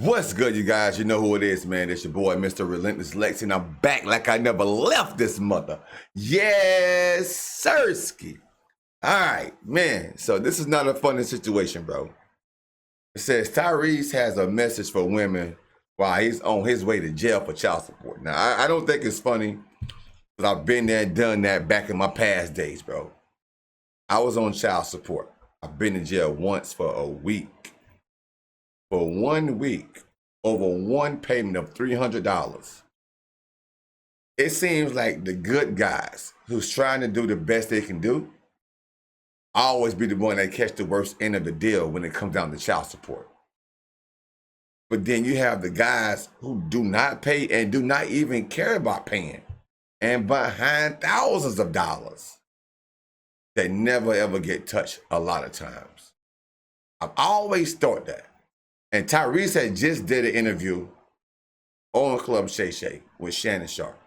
What's good, you guys? You know who it is, man. It's your boy, Mr. Relentless Lex, and I'm back like I never left this mother. Yes, sirski. All right, man. So this is not a funny situation, bro. It says Tyrese has a message for women while he's on his way to jail for child support. Now, I don't think it's funny, but I've been there and done that back in my past days, bro. I was on child support. I've been in jail once for a week. For 1 week, over one payment of $300. It seems like the good guys who's trying to do the best they can do always be the one that catch the worst end of the deal when it comes down to child support. But then you have the guys who do not pay and do not even care about paying and behind thousands of dollars that never ever get touched a lot of times. I've always thought that. And Tyrese had just did an interview on Club Shay Shay with Shannon Sharp.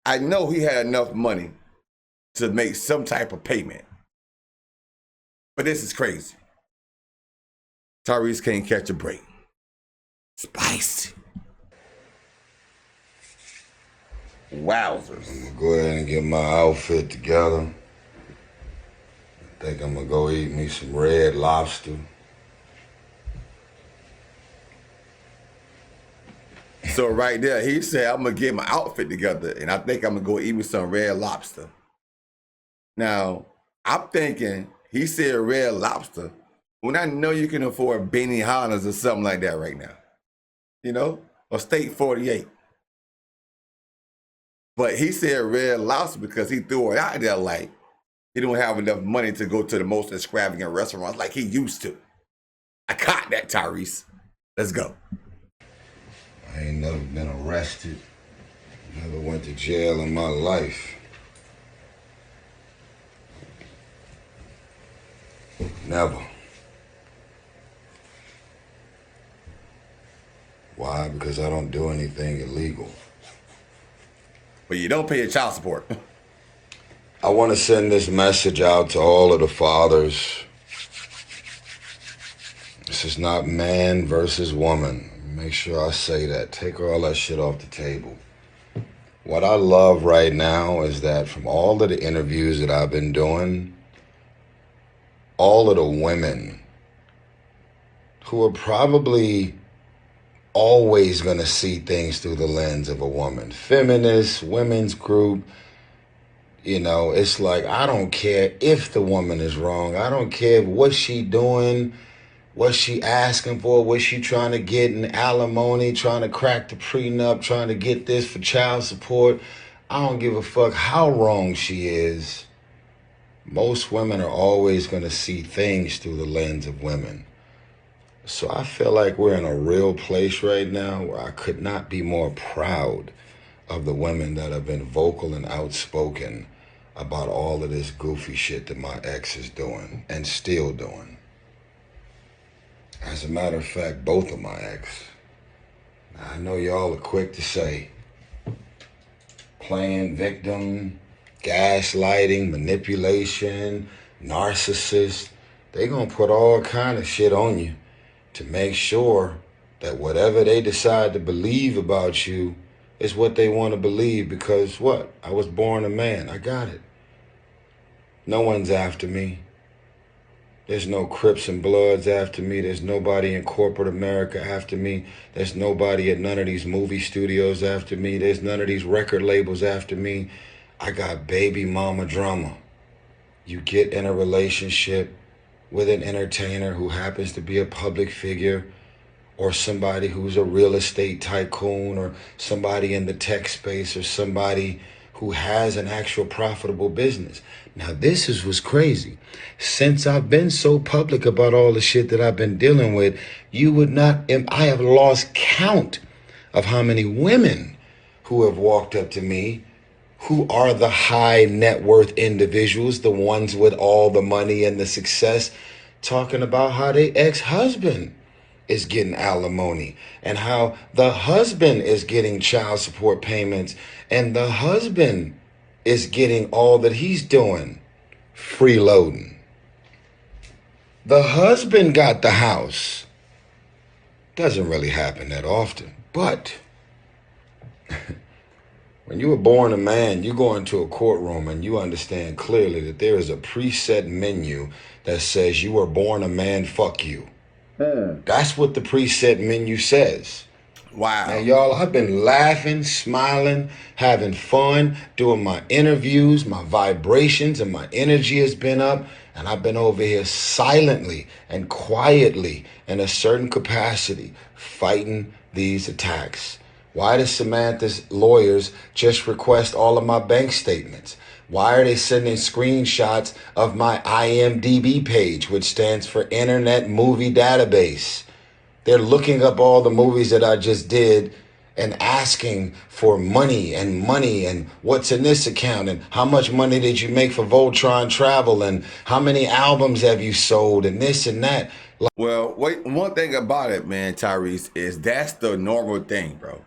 I know he had enough money to make some type of payment. But this is crazy. Tyrese can't catch a break. Spicy. Wowzers. I'm gonna go ahead and get my outfit together. I think I'm gonna go eat me some Red Lobster. So right there, he said, I'm gonna get my outfit together and I think I'm gonna go eat me some Red Lobster. Now, I'm thinking, he said Red Lobster, when I know you can afford Beanie Hollands or something like that right now. You know, or State 48. But he said Red Lobster because he threw it out there like he don't have enough money to go to the most extravagant restaurants like he used to. I caught that, Tyrese. Let's go. I ain't never been arrested, never went to jail in my life. Never. Why? Because I don't do anything illegal. But you don't pay your child support. I want to send this message out to all of the fathers. This is not man versus woman. Make sure I say that. Take all that shit off the table. What I love right now is that from all of the interviews that I've been doing, all of the women who are probably always going to see things through the lens of a woman, feminist, women's group, you know, it's like, I don't care if the woman is wrong. I don't care what she doing. What's she asking for? What's she trying to get in alimony, trying to crack the prenup, trying to get this for child support? I don't give a fuck how wrong she is. Most women are always going to see things through the lens of women. So I feel like we're in a real place right now where I could not be more proud of the women that have been vocal and outspoken about all of this goofy shit that my ex is doing and still doing. As a matter of fact, both of my ex. Now, I know y'all are quick to say, playing victim, gaslighting, manipulation, narcissist. They gonna put all kind of shit on you to make sure that whatever they decide to believe about you is what they want to believe because what? I was born a man. I got it. No one's after me. There's no Crips and Bloods after me. There's nobody in corporate America after me. There's nobody at none of these movie studios after me. There's none of these record labels after me. I got baby mama drama. You get in a relationship with an entertainer who happens to be a public figure or somebody who's a real estate tycoon or somebody in the tech space or somebody who has an actual profitable business. Now, this is what's crazy. Since I've been so public about all the shit that I've been dealing with, you would not, I have lost count of how many women who have walked up to me who are the high net worth individuals, the ones with all the money and the success, talking about how their ex-husband is getting alimony and how the husband is getting child support payments and the husband is getting all that he's doing, freeloading. The husband got the house. Doesn't really happen that often. But when you were born a man, you go into a courtroom and you understand clearly that there is a preset menu that says you were born a man, fuck you. That's what the preset menu says. Now, Wow. y'all, I've been laughing, smiling, having fun, doing my interviews, my vibrations and my energy has been up, and I've been over here silently and quietly in a certain capacity fighting these attacks. Why does Samantha's lawyers just request all of my bank statements? Why are they sending screenshots of my IMDb page, which stands for Internet Movie Database? They're looking up all the movies that I just did and asking for money and what's in this account and how much money did you make for Voltron Travel and how many albums have you sold and this and that. Well, wait, one thing about it, man, Tyrese, is that's the normal thing, bro.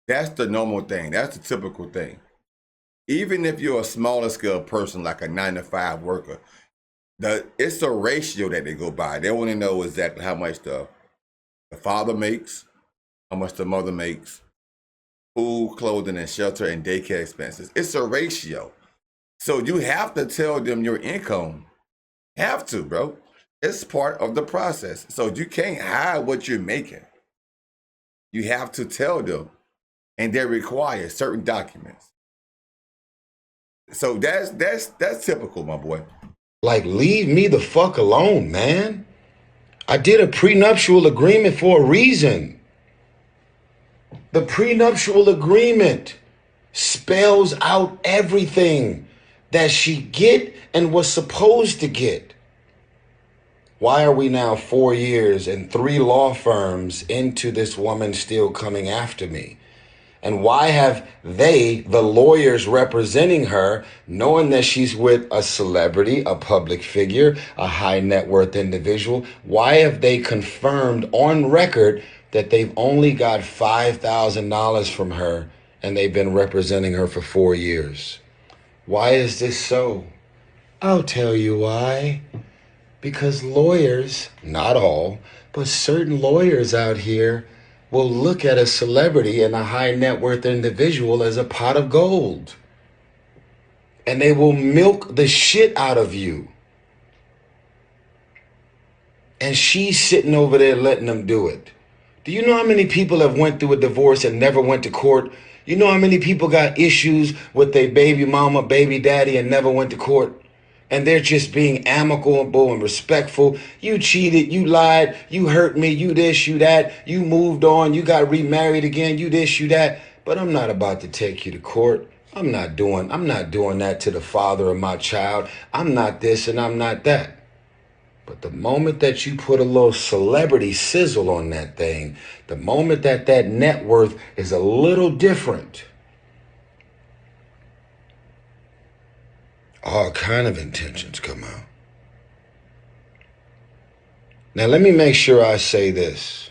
That's the normal thing. That's the typical thing. Even if you're a smaller scale person, like a 9-to-5 worker, it's a ratio that they go by. They want to know exactly how much the father makes, how much the mother makes, food, clothing, and shelter, and daycare expenses. It's a ratio. So you have to tell them your income. Have to, bro. It's part of the process. So you can't hide what you're making. You have to tell them, and they require certain documents. So that's typical, my boy. Like, leave me the fuck alone, man. I did a prenuptial agreement for a reason. The prenuptial agreement spells out everything that she get and was supposed to get. Why are we now 4 years and 3 law firms into this woman still coming after me? And why have they, the lawyers representing her, knowing that she's with a celebrity, a public figure, a high net worth individual, why have they confirmed on record that they've only got $5,000 from her and they've been representing her for 4 years? Why is this so? I'll tell you why. Because lawyers, not all, but certain lawyers out here will look at a celebrity and a high net worth individual as a pot of gold. And they will milk the shit out of you. And she's sitting over there letting them do it. Do you know how many people have went through a divorce and never went to court? You know how many people got issues with their baby mama, baby daddy, and never went to court? And they're just being amicable and respectful. You cheated, you lied, you hurt me, you this, you that, you moved on, you got remarried again, you this, you that. But I'm not about to take you to court. I'm not doing that to the father of my child. I'm not this and I'm not that. But the moment that you put a little celebrity sizzle on that thing, the moment that that net worth is a little different, all kind of intentions come out. Now, let me make sure I say this,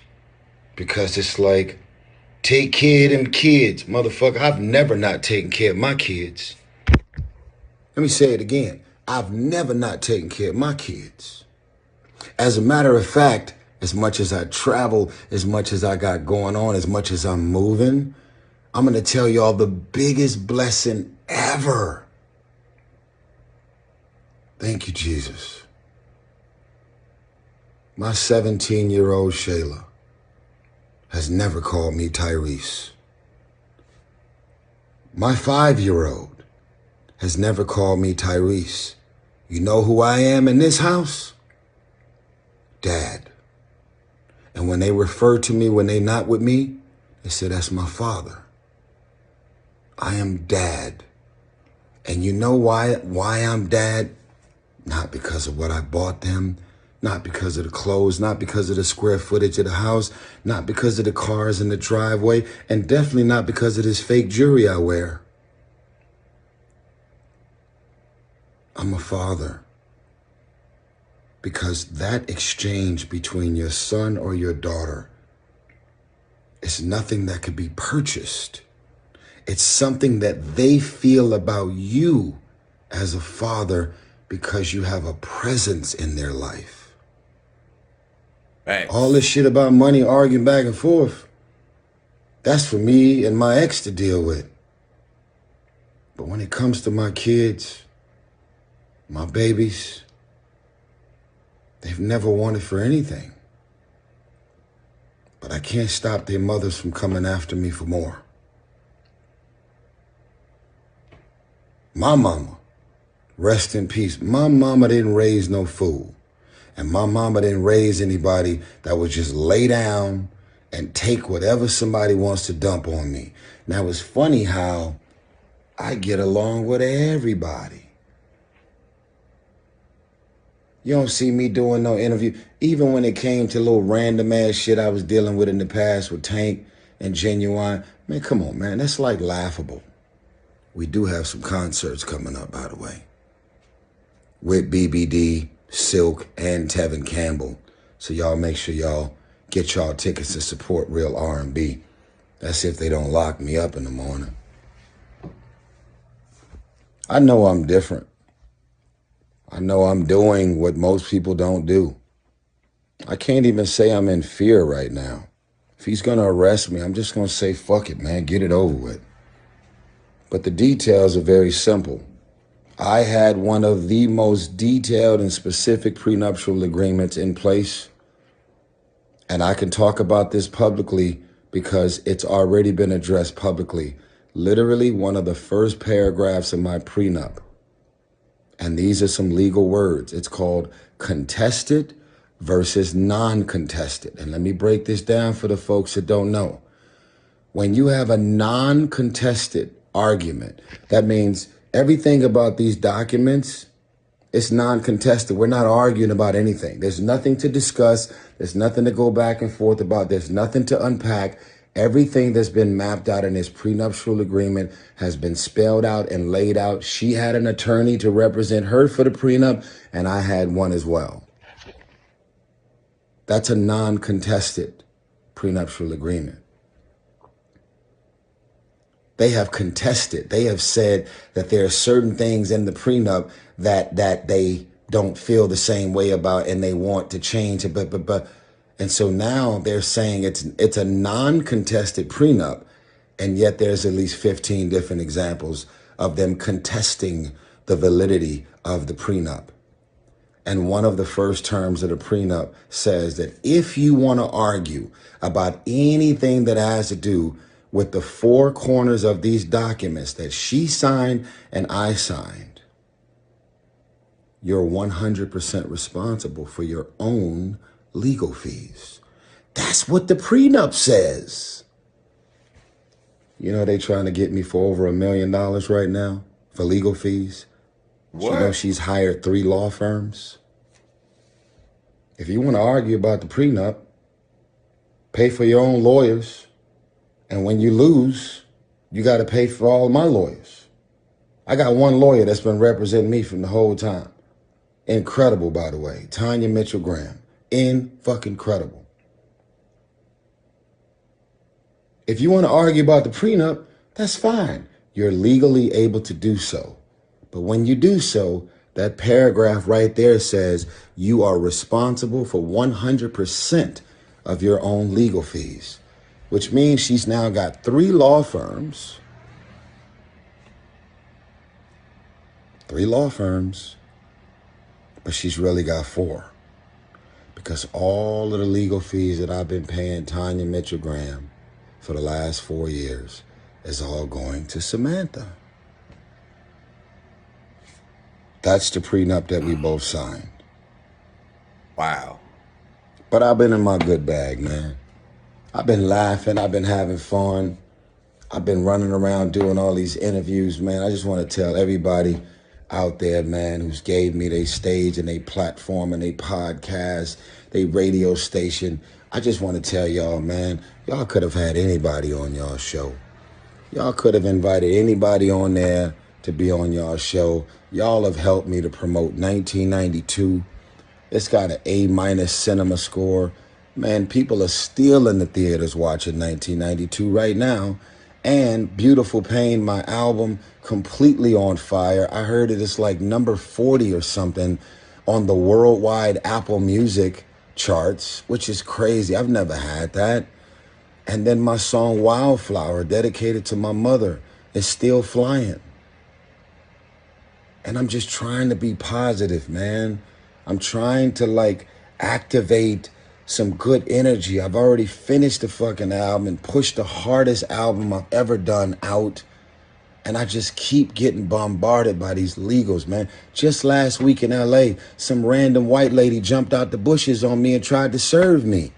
because it's like, take care of them kids. Motherfucker, I've never not taken care of my kids. Let me say it again. I've never not taken care of my kids. As a matter of fact, as much as I travel, as much as I got going on, as much as I'm moving, I'm going to tell y'all the biggest blessing ever. Thank you, Jesus. My 17-year-old Shayla has never called me Tyrese. My 5-year-old has never called me Tyrese. You know who I am in this house? Dad. And when they refer to me when they not with me, they say that's my father. I am dad. And you know why I'm dad? Not because of what I bought them, not because of the clothes, not because of the square footage of the house, not because of the cars in the driveway, and definitely not because of this fake jewelry I wear. I'm a father. Because that exchange between your son or your daughter is nothing that could be purchased. It's something that they feel about you as a father because you have a presence in their life. All this Facts. shit about money, arguing back and forth, that's for me and my ex to deal with. But when it comes to my kids, my babies, they've never wanted for anything. But I can't stop their mothers from coming after me for more. My mama, rest in peace. My mama didn't raise no fool. And my mama didn't raise anybody that would just lay down and take whatever somebody wants to dump on me. Now, it's funny how I get along with everybody. You don't see me doing no interview. Even when it came to little random ass shit I was dealing with in the past with Tank and Genuine. Man, come on, man. That's like laughable. We do have some concerts coming up, by the way, with BBD, Silk, and Tevin Campbell. So y'all make sure y'all get y'all tickets to support real R&B. That's if they don't lock me up in the morning. I know I'm different. I know I'm doing what most people don't do. I can't even say I'm in fear right now. If he's going to arrest me, I'm just going to say, fuck it, man, get it over with. But the details are very simple. I had one of the most detailed and specific prenuptial agreements in place. And I can talk about this publicly because it's already been addressed publicly. Literally one of the first paragraphs of my prenup. And these are some legal words. It's called contested versus non-contested. And let me break this down for the folks that don't know. When you have a non-contested argument, that means everything about these documents is non-contested. We're not arguing about anything. There's nothing to discuss. There's nothing to go back and forth about. There's nothing to unpack. Everything that's been mapped out in this prenuptial agreement has been spelled out and laid out. She had an attorney to represent her for the prenup, and I had one as well. That's a non-contested prenuptial agreement. They have contested. They have said that there are certain things in the prenup that they don't feel the same way about and they want to change it. And so now they're saying it's a non-contested prenup, and yet there's at least 15 different examples of them contesting the validity of the prenup. And one of the first terms of the prenup says that if you want to argue about anything that has to do with the four corners of these documents that she signed and I signed, you're 100% responsible for your own legal fees. That's what the prenup says. You know, they trying to get me for over $1 million right now for legal fees. What? You know, she's hired 3 law firms. If you want to argue about the prenup, pay for your own lawyers. And when you lose, you got to pay for all of my lawyers. I got one lawyer that's been representing me from the whole time. Incredible, by the way. Tanya Mitchell Graham. In-fucking-credible. If you want to argue about the prenup, that's fine. You're legally able to do so. But when you do so, that paragraph right there says you are responsible for 100% of your own legal fees, which means she's now got 3 law firms. 3 law firms, but she's really got 4. Because all of the legal fees that I've been paying Tanya Mitchell Graham for the last 4 years is all going to Samantha. That's the prenup that we both signed. Wow. But I've been in my good bag, man. I've been laughing. I've been having fun. I've been running around doing all these interviews, man. I just want to tell everybody out there, man, who's gave me their stage and their platform and their podcast, their radio station. I just want to tell y'all, man, y'all could have had anybody on y'all show. Y'all could have invited anybody on there to be on y'all show. Y'all have helped me to promote 1992. It's got an A- cinema score. Man, people are still in the theaters watching 1992 right now. And Beautiful Pain, my album, completely on fire. I heard it's like number 40 or something on the worldwide Apple Music charts, which is crazy. I've never had that. And then my song Wildflower, dedicated to my mother, is still flying. And I'm just trying to be positive, man. I'm trying to like activate some good energy. I've already finished the fucking album and pushed the hardest album I've ever done out. And I just keep getting bombarded by these legals, man. Just last week in LA, some random white lady jumped out the bushes on me and tried to serve me.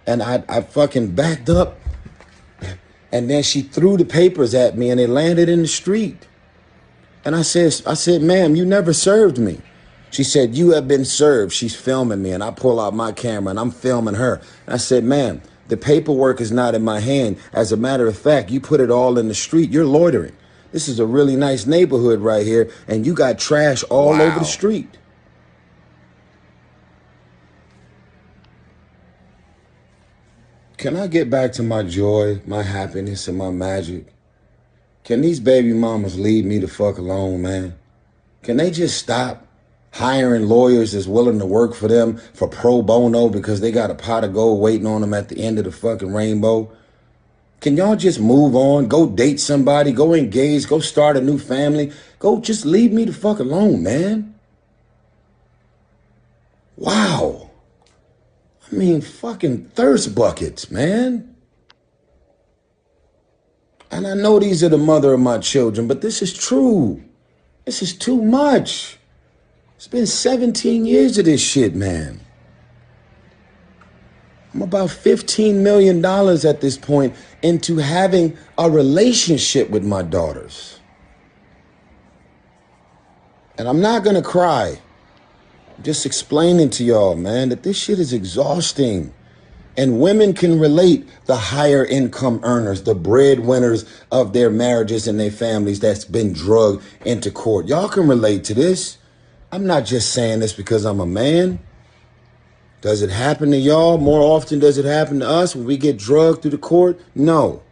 And I fucking backed up. And then she threw the papers at me and they landed in the street. And I said, ma'am, you never served me. She said, you have been served. She's filming me. And I pull out my camera and I'm filming her. And I said, ma'am, the paperwork is not in my hand. As a matter of fact, you put it all in the street. You're loitering. This is a really nice neighborhood right here. And you got trash all over the street. Can I get back to my joy, my happiness, and my magic? Can these baby mamas leave me the fuck alone, man? Can they just stop hiring lawyers that's willing to work for them for pro bono because they got a pot of gold waiting on them at the end of the fucking rainbow? Can y'all just move on, go date somebody, go engage, go start a new family? Go just leave me the fuck alone, man. Wow. I mean, fucking thirst buckets, man. And I know these are the mother of my children, but this is true. This is too much. It's been 17 years of this shit, man. I'm about $15 million at this point into having a relationship with my daughters. And I'm not gonna cry. I'm just explaining to y'all, man, that this shit is exhausting. And women can relate, the higher income earners, the breadwinners of their marriages and their families that's been drugged into court. Y'all can relate to this. I'm not just saying this because I'm a man. Does it happen to y'all? More often does it happen to us when we get drugged through the court? No.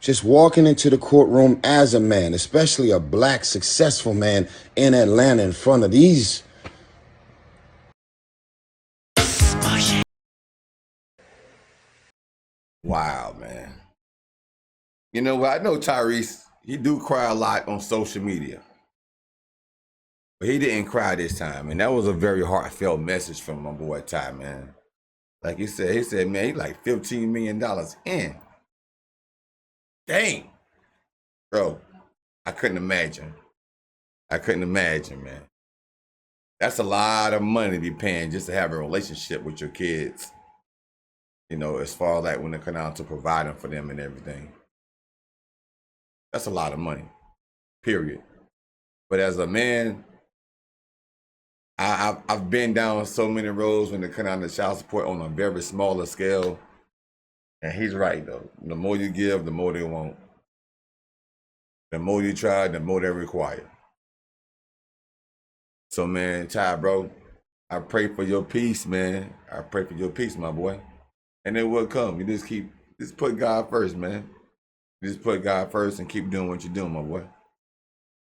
Just walking into the courtroom as a man, especially a black successful man in Atlanta in front of these. Wow, man. You know what? I know Tyrese, he do cry a lot on social media. But he didn't cry this time. And that was a very heartfelt message from my boy Ty, man. Like he said, man, he like $15 million in. Dang. Bro, I couldn't imagine. Man. That's a lot of money to be paying just to have a relationship with your kids. You know, as far as like when it comes down to providing for them and everything. That's a lot of money, period. But as a man, I've been down so many roads when it comes down to child support on a very smaller scale. And he's right, though. The more you give, the more they want. The more you try, the more they require. So, man, Ty, bro, I pray for your peace, man. I pray for your peace, my boy. And it will come. You just put God first, man. You just put God first and keep doing what you're doing, my boy.